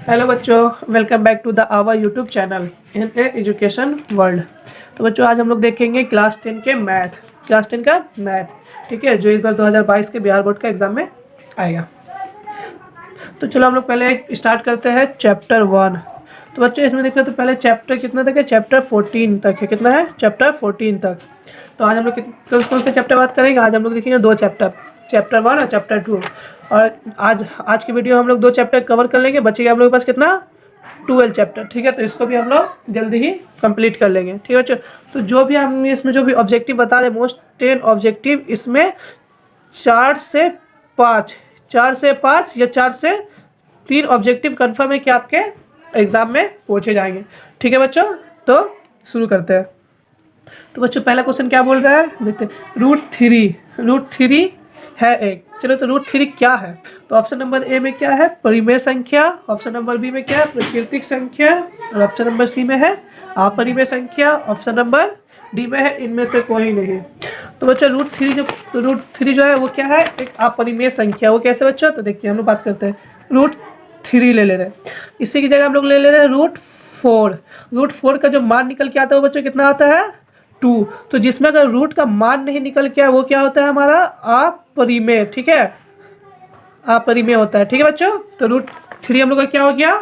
Hello बच्चों, welcome back to the our YouTube channel in education world. तो बच्चों आज हम लोग देखेंगे क्लास 10 के मैथ, क्लास 10 का मैथ, ठीक है, जो इस बार 2022 के बिहार बोर्ड का एग्जाम में आएगा। तो चलो हम लोग पहले स्टार्ट करते हैं चैप्टर 1। तो बच्चों इसमें देखो तो पहले चैप्टर कितना तक है, चैप्टर 14 तक है। कितना है? चैप्टर 14 तक। तो आज हम लोग कौन से चैप्टर बात करेंगे? आज हम लोग देखेंगे दो चैप्टर, चैप्टर 1 और चैप्टर 2। और आज की वीडियो हम लोग दो चैप्टर कवर कर लेंगे। बचेगा हम लोग के पास कितना? 12 चैप्टर, ठीक है। तो इसको भी हम लोग जल्दी ही कंप्लीट कर लेंगे, ठीक है बच्चों। तो जो भी हम इसमें जो भी ऑब्जेक्टिव बता रहे, मोस्ट 10 ऑब्जेक्टिव, इसमें 4 से 5 या 4 से 3 ऑब्जेक्टिव कंफर्म है कि आपके एग्जाम में पूछे जाएंगे, ठीक है बच्चों। तो शुरू करते हैं। तो बच्चों पहला क्वेश्चन क्या बोल रहा है, देखते हैं। रूट थ्री है एक। चलो तो रूट 3 क्या है? तो ऑप्शन नंबर ए में क्या है? परिमेय संख्या। ऑप्शन नंबर बी में क्या है? प्राकृतिक संख्या। और ऑप्शन नंबर सी में है अपरिमेय संख्या। ऑप्शन नंबर डी में है इनमें से कोई नहीं। तो बच्चों रूट थ्री जो है वो क्या है? एक अपरिमेय संख्या। वो कैसे बच्चों? तो देखिए हम लोग बात करते हैं। रूट 3 ले रहे हैं, इसी की जगह हम लोग ले रहे हैं रूट 4। रूट 4 का जो मान निकल के आता है वो बच्चों कितना आता है? 2। तो जिसमें अगर रूट का मान नहीं निकल के आया वो क्या होता है? हमारा अपरिमेय, ठीक है, अपरिमेय होता है, ठीक है बच्चों। तो रूट 3 हम लोग का क्या हो गया?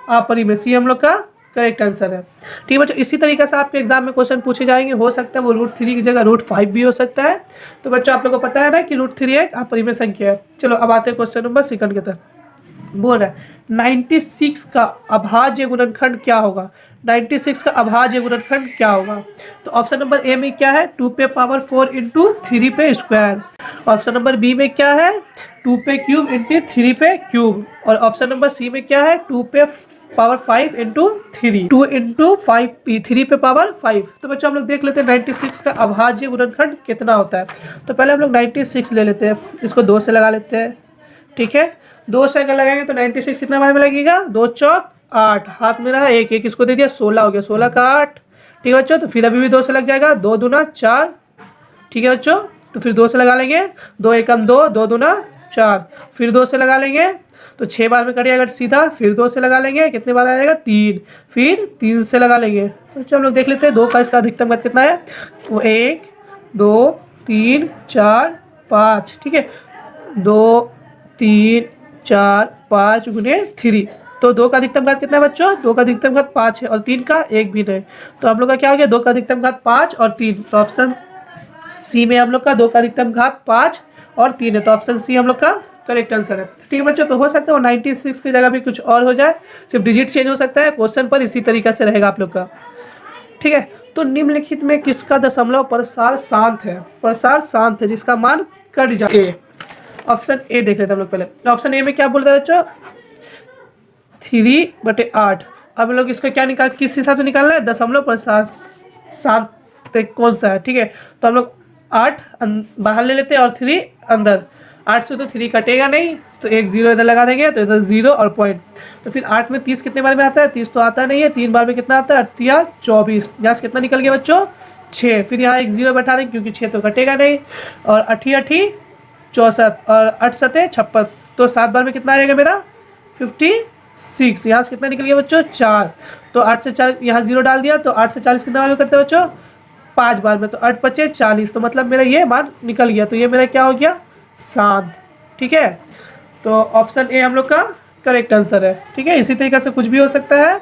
अपरिमेय। सी हम लोग का करेक्ट आंसर है, ठीक है बच्चों। इसी तरीके से आपके एग्जाम में क्वेश्चन पूछे जाएंगे। हो सकता है वो रूट 3 की जगह रूट 5 भी हो सकता है। तो बच्चों आप लोग को पता है ना कि रूट 3 एक अपरिमेय संख्या है। चलो अब आते हैं क्वेश्चन नंबर 2 की तरफ। बोल रहा है 96 का अभाज्य गुणनखंड क्या होगा? 96 का अभाज्य गुणनखंड क्या होगा? तो ऑप्शन नंबर ए में क्या है? 2 पे पावर 4 इंटू 3 पे स्क्वायर। ऑप्शन नंबर बी में क्या है? 2 पे क्यूब इंटू 3 पे क्यूब। और ऑप्शन नंबर सी में क्या है? 2 पे पावर 5 इंटू 3, 2 इंटू 5 3 पे पावर 5। तो बच्चों हम लोग देख लेते हैं 96 का अभाज्य गुणनखंड कितना होता है। तो पहले हम लोग 96 ले लेते हैं, इसको 2 से लगा लेते हैं, ठीक है। 2 से अगर लगाएंगे तो 96 कितना बार में लगेगा? 2 चौक 8, हाथ में रहा एक, एक इसको दे दिया, 16 हो गया, 16 का 8, ठीक है बच्चों। तो फिर अभी भी 2 से लग जाएगा, 2 दूना 4, ठीक है बच्चों। तो फिर 2 से लगा लेंगे, 2 एकम 2, 2 दूना 4, फिर 2 से लगा लेंगे तो 6 बार में कटिएगा सीधा। फिर 2 से लगा लेंगे, कितने बार आ जाएगा? 3, फिर 3 से लगा लेंगे। तो चलो हम लोग देख लेते हैं 2 का इसका अधिकतम घात कितना है। वो 1 2 3 4 5, ठीक है, 2 3 4 5 गुने 3। तो 2 का अधिकतम घात कितना है बच्चों? 2 का अधिकतम घात 5 है और 3 का 1 भी नहीं। तो हम लोग का क्या हो गया? 2 का अधिकतम घात 5 और 3। तो ऑप्शन सी में हम लोग का 2 का अधिकतम घात 5 और 3 है। तो ऑप्शन सी हम लोग का करेक्ट आंसर है, ठीक है बच्चों। तो हो सकता है वो 96 की जगह भी कुछ और हो जाए, सिर्फ डिजिट चेंज हो सकता है। क्वेश्चन पर इसी तरीके से रहेगा आप लोग का, ठीक है। तो निम्नलिखित में किसका दशमलव प्रसार शांत है? प्रसार शांत है जिसका मान कट जाए। ऑप्शन ए देख लेते हैं हम लोग पहले। ऑप्शन ए में क्या बोल रहे हैं बच्चों? 3/8। अब हम लोग इसको क्या निकाल, किस हिसाब से निकालना है? दशमलव प्रसार शांत कौन सा है, ठीक है। तो हम लोग 8 बाहर ले लेते हैं और 3 अंदर। 8 से तो 3 कटेगा नहीं, तो एक 0 इधर लगा देंगे, तो इधर 0 और पॉइंट। तो फिर 8 में 30 कितने बार में आता है? 30 तो आता नहीं है। 3 बार में कितना आता है? 8 या 24। यहाँ से कितना निकल गया बच्चों? 6। फिर यहाँ एक 0 बैठा देंगे क्योंकि 6 तो कटेगा नहीं। और 8 64 और 8 सते 56। तो 7 बार में कितना आएगा मेरा? 56। यहाँ से कितना निकल गया बच्चों? 4। तो 8 से 4 यहाँ 0 डाल दिया, तो 8 से 40 कितना बार में करते हैं बच्चों? 5 बार में। तो 8 5 40। तो मतलब मेरा ये मान निकल गया। तो ये मेरा क्या हो गया? शांत, ठीक है। तो ऑप्शन ए हम लोग का करेक्ट आंसर है, ठीक है। इसी तरीके से कुछ भी हो सकता है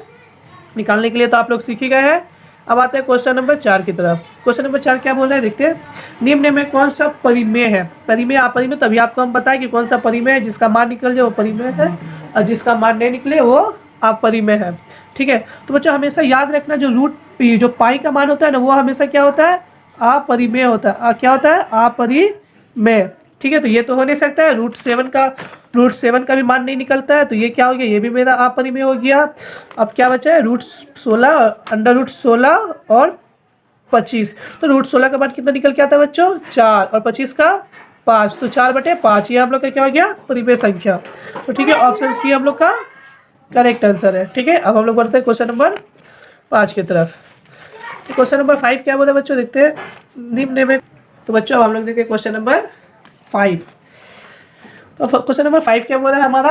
निकालने के लिए, तो आप लोग सीख ही गए हैं। अब आते हैं क्वेश्चन नंबर 4 की तरफ। क्वेश्चन नंबर 4 क्या बोल रहे हैं, देखते हैं। निम्न में कौन सा परिमेय है? परिमेय अपरिमेय, तभी आपको हम बताएं कि कौन सा परिमेय है। जिसका मान निकल जाए वो परिमेय है और जिसका मान नहीं निकले वो अपरिमेय है, ठीक है। तो बच्चों हमेशा याद रखना, जो पाई का मान होता है ना, वो हमेशा क्या होता है? अपरिमेय होता है। क्या होता है? अपरिमेय, ठीक है। तो ये तो हो नहीं सकता है। रूट 7 का भी मान नहीं निकलता है, तो ये क्या हो गया? ये भी मेरा अपरिमेय हो गया। अब क्या बचा है? रूट 16, अंडर रूट 16 और 25। तो रूट 16 का मान कितना निकल के आता है बच्चों? 4 और 25 का 5। तो 4/5 ये हम लोग का क्या हो गया? परिमेय संख्या। तो ठीक है, ऑप्शन सी हम लोग का करेक्ट आंसर है, ठीक है। अब हम लोग बढ़ते हैं क्वेश्चन नंबर 5 की तरफ। तो क्वेश्चन नंबर 5 क्या बोला बच्चों, देखते हैं। निम्न में, तो बच्चों अब हम लोग देखते हैं क्वेश्चन नंबर 5। तो क्वेश्चन नंबर 5 क्या बोल रहा है हमारा?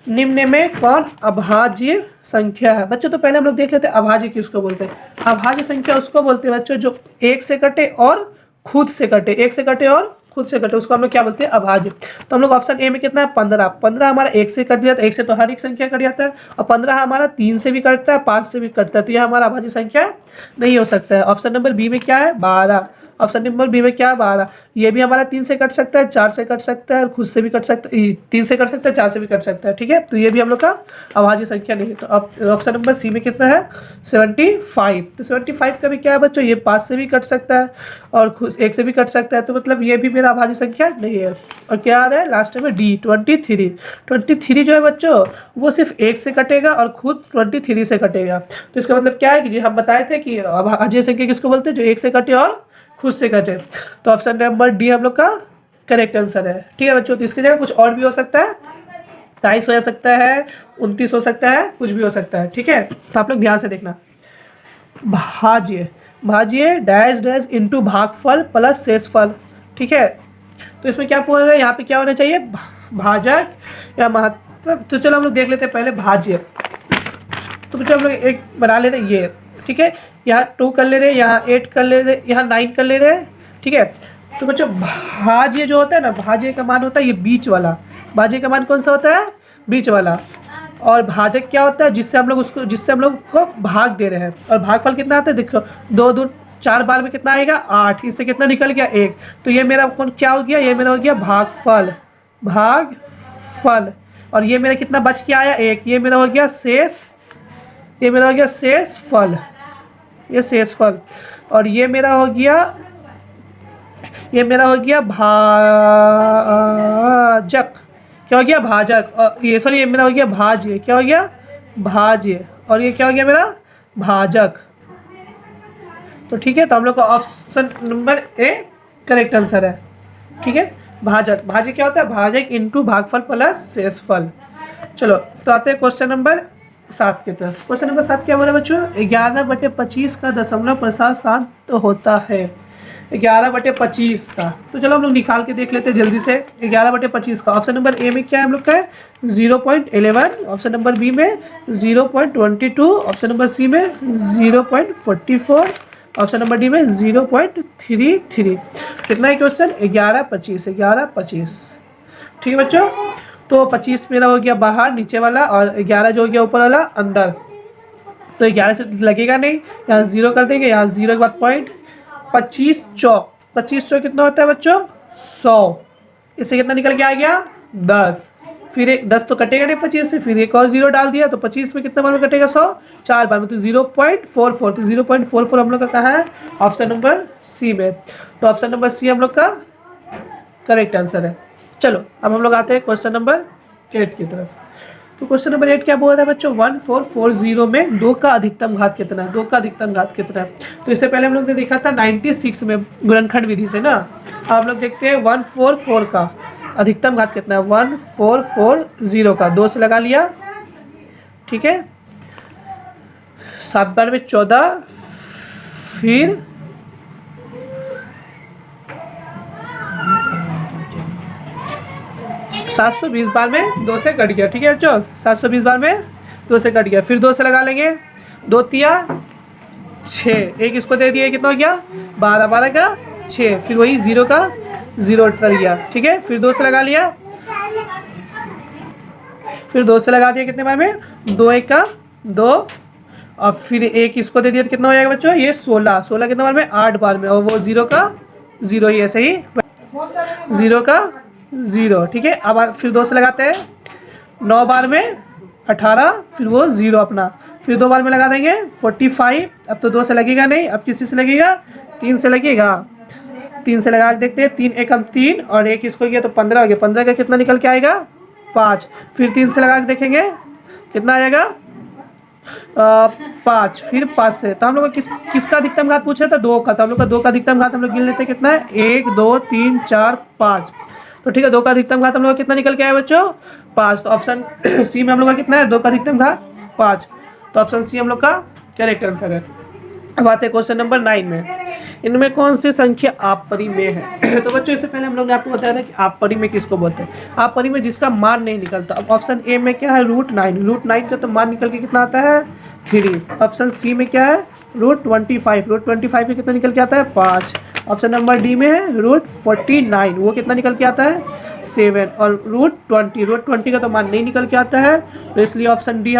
निम्न में कौन अभाज्य संख्या है? बच्चों तो पहले हम लोग देख लेते हैं अभाज्य किसको बोलते हैं। अभाज्य संख्या उसको बोलते हैं बच्चों जो एक से कटे और खुद से कटे, एक से कटे और खुद से कटे, उसको हम लोग क्या बोलते हैं? अभाज्य। तो हम लोग ऑप्शन ए में कितना है 15, 15 हमारा एक से कट जाता है, एक से तो हर एक संख्या कट जाता है, और 15 हमारा 3 से भी कटता है, 5 से भी कटता है, तो यह हमारा अभाज्य संख्या नहीं हो सकता है। ऑप्शन नंबर बी में क्या है 12, ऑप्शन नंबर बी में क्या है 12, ये भी हमारा 3 से कट सकता है, 4 से कट सकता है और खुद से भी कट सकता है, 3 से कट सकता है, 4 से भी कट सकता है, ठीक है, तो ये भी हम लोग का अभाज्य संख्या नहीं है। तो अब ऑप्शन नंबर सी में कितना है 75, तो 75 का भी क्या है बच्चों, ये 5 से भी कट सकता है और खुद 1 से भी कट सकता है, तो मतलब ये भी मेरा अभाज्य संख्या नहीं है। और क्या आ रहा है लास्ट में डी 23, 23 जो है बच्चों वो सिर्फ 1 से कटेगा और खुद 23 से कटेगा, तो इसका मतलब क्या है कि जी हम बताए थे कि अभाज्य संख्या किसको बोलते हैं, जो 1 से कटे और खुद से कटे, तो ऑप्शन नंबर डी हम लोग का करेक्ट आंसर है, ठीक है बच्चों। तो इसकी जगह कुछ और भी हो सकता है, 23 हो सकता है, 29 हो सकता है, कुछ भी हो सकता है, ठीक है, तो आप लोग ध्यान से देखना। भाज्य, भाज्य डैश डैश इंटू भागफल प्लस शेषफल, ठीक है, तो इसमें क्या बोल रहे हैं, यहाँ पे क्या होना चाहिए भाजक या महत्व, तो चलो हम लोग देख लेते हैं पहले भाज्य। तो बच्चों हम लोग एक बना ले रहे ये, ठीक है, यहाँ 2 कर ले रहे, यहाँ 8 कर ले रहे, यहाँ 9 कर ले रहे, ठीक है। तो बच्चों भाज्य जो होता है ना, भाज्य का मान होता है ये बीच वाला, भाज्य का मान कौन सा होता है बीच वाला, और भाजक क्या होता है जिससे हम लोग उसको, जिससे हम लोग को भाग दे रहे हैं, और भागफल कितना आता है देखो 2 2 4 बार में कितना आएगा 8, इससे कितना निकल गया 1, तो ये मेरा कौन क्या हो गया, ये मेरा हो गया भागफल, भागफल, और ये मेरा कितना बच के आया 1, ये मेरा हो गया शेष, ये मेरा हो गया शेषफल, ये शेषफल, और ये मेरा हो गया, ये मेरा हो गया भाजक, क्या हो गया भाजक, और ये सॉरी ये मेरा हो गया भाज्य, क्या हो गया भाज्य, और ये क्या हो गया मेरा भाजक, तो ठीक है, तो हम लोग का option number A correct answer है, ठीक है। भाजक, भाज्य क्या होता है भाजक इंटू भागफल प्लस शेषफल। चलो तो आते हैं क्वेश्चन नंबर 7 की तरफ। क्वेश्चन नंबर 7 क्या बोला बच्चों, 11/25 का दशमलव प्रसार शांत होता है, 11/25 का, तो चलो हम लोग निकाल के देख लेते हैं जल्दी से। 11/25 का ऑप्शन नंबर ए में क्या है हम लोग का है 0.11, ऑप्शन नंबर बी में 0.22, ऑप्शन नंबर सी में 0.44, ऑप्शन नंबर डी में 0.33। कितना है क्वेश्चन 11/25, 11/25, ठीक है बच्चों। तो 25 मेरा हो गया बाहर नीचे वाला, और 11 जो हो गया ऊपर वाला अंदर, तो 11 से लगेगा नहीं, यहाँ 0 कर देंगे, यहाँ 0 के बाद पॉइंट, 25 चौक, 25 चौक कितना होता है बच्चों 100, इससे कितना निकल के आ गया 10, फिर एक 10 तो कटेगा नहीं 25 से, फिर एक और 0 डाल दिया, तो 25 में कितना बार में कटेगा 100, 4 बार में, तो 0.44, तो 0.44 हम लोग का कहाँ है ऑप्शन नंबर सी में, तो ऑप्शन नंबर सी हम लोग का करेक्ट आंसर है। चलो अब हम लोग आते हैं क्वेश्चन नंबर 8 की तरफ। तो क्वेश्चन नंबर 8 क्या बोल रहा है बच्चों, 1440 में 2 का अधिकतम घात कितना है, 2 का अधिकतम घात कितना है। तो इससे पहले हम लोग ने देखा था 96 में गुणनखंड विधि से ना, अब हम लोग देखते हैं 144 का अधिकतम घात कितना है, 1440 का 2 से लगा लिया, ठीक है, 7 बार में 14, फिर 720 बार में 2 से कट गया, ठीक है बच्चों, 720 बार में 2 से कट गया, फिर 2 से लगा लेंगे, 2 तिया 6, एक इसको दे दिया, कितना हो गया 12, 12 का 6, फिर वही 0 का 0 चल गया, ठीक है, फिर 2 से लगा लिया, फिर 2 से लगा दिया कितने बार में 2 1 का 2, और फिर एक इसको दे दिया, तो कितना हो जाएगा बच्चों ये 16, 16 कितने बार में 8 बार में, और वो 0 का 0 ही ऐसे ही 0 का 0, ठीक है। अब फिर 2 से लगाते हैं 9 बार में 18, फिर वो 0 अपना, फिर 2 बार में लगा देंगे 45, अब तो 2 से लगेगा नहीं, अब किसी से लगेगा 3 से लगेगा, 3 से लगा के देखते हैं, 3 1 3, और एक इसको गया तो 15 हो गया, 15 का कितना निकल के आएगा 5, फिर 3 से लगा के देखेंगे कितना आएगा 5, फिर 5 से, तो हम लोग किसका अधिकतम घात पूछा था 2 का, तो हम लोग का 2 का अधिकतम घात हम लोग गिन लेते हैं कितना है 1 2 3 4 5, तो ठीक है 2 का अधिकतम घात हम लोग कितना निकल के आया बच्चों 5, तो ऑप्शन सी में हम लोग का कितना है 2 का अधिकतम घात 5, तो ऑप्शन सी हम लोग का करेक्ट आंसर है। अब आते हैं क्वेश्चन नंबर 9 में, इनमें कौन सी संख्या आपपरी में है? तो बच्चों इससे पहले हम लोग ने आपको बताया था कि आपपरी में किसको बोलते हैं? आपपरी में जिसका मान नहीं निकलता। अब ऑप्शन ए में क्या है? √9। √9 का तो मान निकल के कितना आता है? 3। ऑप्शन सी में क्या है? √25। √25 में कितना निकल के आता है? 5। ऑप्शन नंबर डी में है √49, वो कितना निकल के आता है? 7। और √20 का तो मान नहीं निकल के आता है, तो इसलिए ऑप्शन बी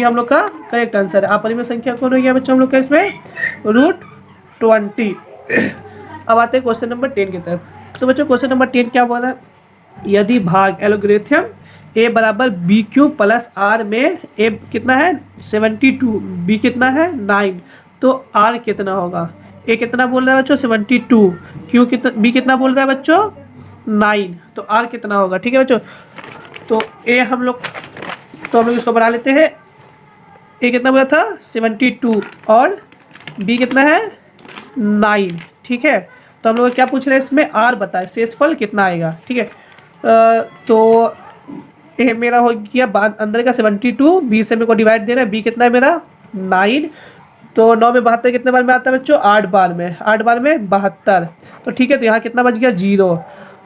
हम लोग का करेक्ट आंसर है। आपपरी में संख्या कौन हो गया बच्चों हम लोग का इसमें? √20। अब आते हैं क्वेश्चन नंबर 10 की तरफ। तो बच्चों क्वेश्चन नंबर 10 क्या बोला है? यदि भाग एलोग्रेथम a बराबर बी क्यू प्लस आर में a कितना है? 72, b कितना है? 9, तो r कितना होगा? a कितना बोल रहा है बच्चों? 72, q कितना, b कितना बोल रहा है बच्चों? 9, तो r कितना होगा? ठीक है बच्चों, तो हम लोग इसको बना लेते हैं। a कितना बोला था? 72 और b कितना है? 9। ठीक है, तो हम लोग क्या पूछ रहे हैं इसमें? r बताए, शेषफल कितना आएगा। ठीक है, तो ए मेरा हो गया अंदर का 72, बी से मेरे को डिवाइड दे रहा है, बी कितना है मेरा? 9, तो 9 में 72 कितने बार में आता है बच्चों? 8 बार में, 8 बार में 72। तो ठीक है, तो यहाँ कितना बच गया? 0।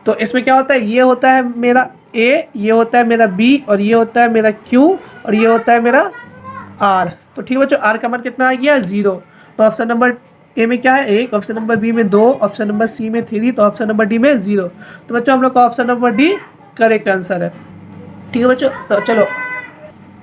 तो इसमें क्या होता है? ये होता है मेरा ए, ये होता है मेरा बी, और ये होता है मेरा क्यू, और ये होता है मेरा आर। तो ठीक है बच्चों, आर का मान कितना आ गया? 0। तो ऑप्शन नंबर ए में क्या है? 1, ऑप्शन नंबर बी में 2, ऑप्शन नंबर सी में 3, तो ऑप्शन नंबर डी में 0। तो बच्चों हम लोग का option number D correct answer है। ठीक है बच्चों, तो चलो